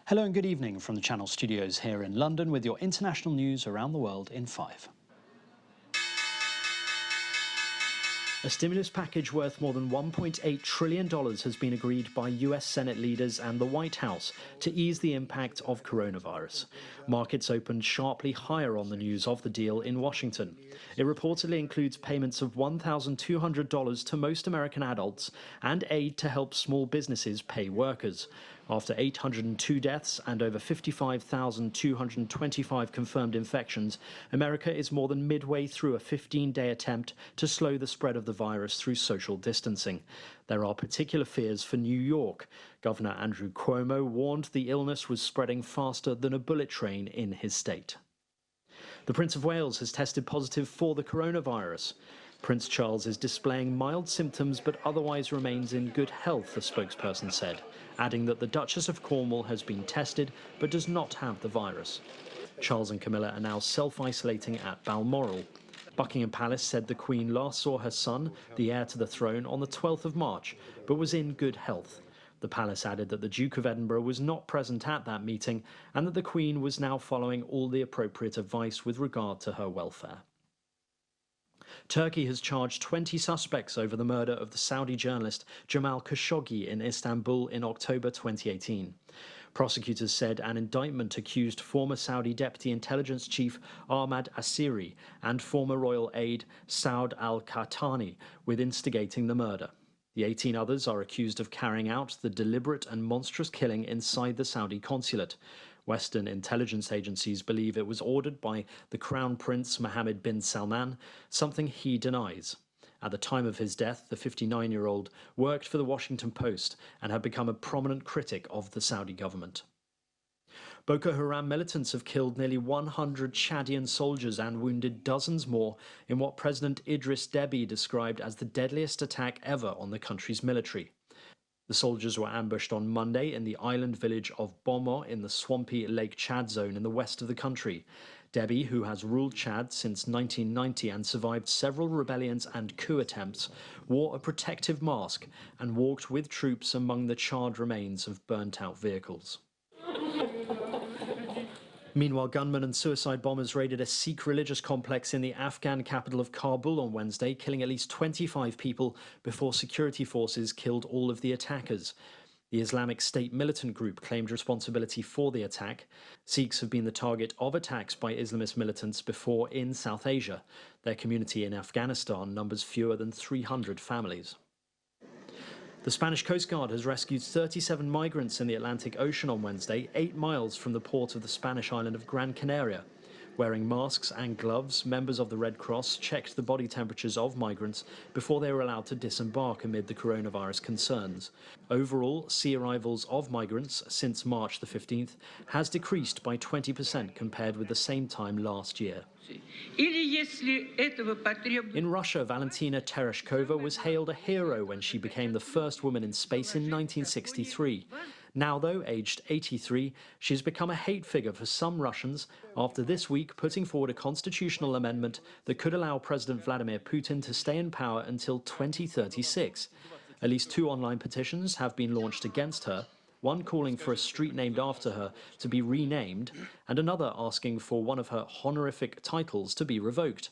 Hello and good evening from the Channel Studios here in London with your international news around the world in 5. A stimulus package worth more than $1.8 trillion has been agreed by US Senate leaders and the White House to ease the impact of coronavirus. Markets opened sharply higher on the news of the deal in Washington. It reportedly includes payments of $1,200 to most American adults and aid to help small businesses pay workers. After 802 deaths and over 55,225 confirmed infections, America is more than midway through a 15-day attempt to slow the spread of the virus through social distancing. There are particular fears for New York. Governor Andrew Cuomo warned the illness was spreading faster than a bullet train in his state. The Prince of Wales has tested positive for the coronavirus. Prince Charles is displaying mild symptoms but otherwise remains in good health, the spokesperson said, adding that the Duchess of Cornwall has been tested but does not have the virus. Charles and Camilla are now self-isolating at Balmoral. Buckingham Palace said the Queen last saw her son, the heir to the throne, on the 12th of March, but was in good health. The palace added that the Duke of Edinburgh was not present at that meeting and that the Queen was now following all the appropriate advice with regard to her welfare. Turkey has charged 20 suspects over the murder of the Saudi journalist Jamal Khashoggi in Istanbul in October 2018. Prosecutors said an indictment accused former Saudi Deputy Intelligence Chief Ahmad Asiri and former royal aide Saud al-Qahtani with instigating the murder. The 18 others are accused of carrying out the deliberate and monstrous killing inside the Saudi consulate. Western intelligence agencies believe it was ordered by the Crown Prince Mohammed bin Salman, something he denies. At the time of his death, the 59-year-old worked for the Washington Post and had become a prominent critic of the Saudi government. Boko Haram militants have killed nearly 100 Chadian soldiers and wounded dozens more in what President Idris Deby described as the deadliest attack ever on the country's military. The soldiers were ambushed on Monday in the island village of Bomo in the swampy Lake Chad zone in the west of the country. Deby, who has ruled Chad since 1990 and survived several rebellions and coup attempts, wore a protective mask and walked with troops among the charred remains of burnt-out vehicles. Meanwhile, gunmen and suicide bombers raided a Sikh religious complex in the Afghan capital of Kabul on Wednesday, killing at least 25 people before security forces killed all of the attackers. The Islamic State militant group claimed responsibility for the attack. Sikhs have been the target of attacks by Islamist militants before in South Asia. Their community in Afghanistan numbers fewer than 300 families. The Spanish Coast Guard has rescued 37 migrants in the Atlantic Ocean on Wednesday, 8 miles from the port of the Spanish island of Gran Canaria. Wearing masks and gloves, members of the Red Cross checked the body temperatures of migrants before they were allowed to disembark amid the coronavirus concerns. Overall, sea arrivals of migrants since March the 15th has decreased by 20% compared with the same time last year. In Russia, Valentina Tereshkova was hailed a hero when she became the first woman in space in 1963. Now, though, aged 83, she's become a hate figure for some Russians after this week putting forward a constitutional amendment that could allow President Vladimir Putin to stay in power until 2036. At least 2 online petitions have been launched against her, one calling for a street named after her to be renamed, and another asking for one of her honorific titles to be revoked.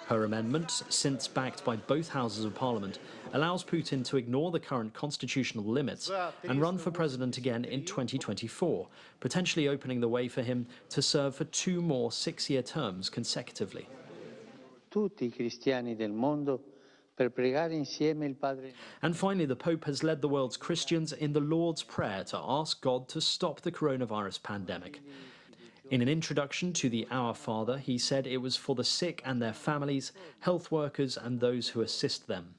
Her amendment, since backed by both houses of parliament, allows Putin to ignore the current constitutional limits and run for president again in 2024, potentially opening the way for him to serve for 2 more 6-year terms consecutively. And finally, the Pope has led the world's Christians in the Lord's Prayer to ask God to stop the coronavirus pandemic. In an introduction to the Our Father, he said it was for the sick and their families, health workers and those who assist them.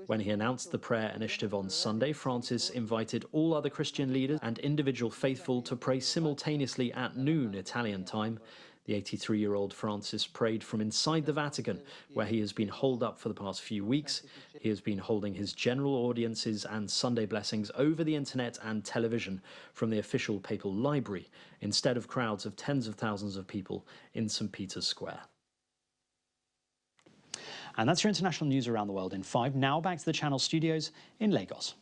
When he announced the prayer initiative on Sunday, Francis invited all other Christian leaders and individual faithful to pray simultaneously at noon Italian time. The 83-year-old Francis prayed from inside the Vatican, where he has been holed up for the past few weeks. He has been holding his general audiences and Sunday blessings over the internet and television from the official papal library, instead of crowds of tens of thousands of people in St. Peter's Square. And that's your international news around the world in 5. Now back to the Channel Studios in Lagos.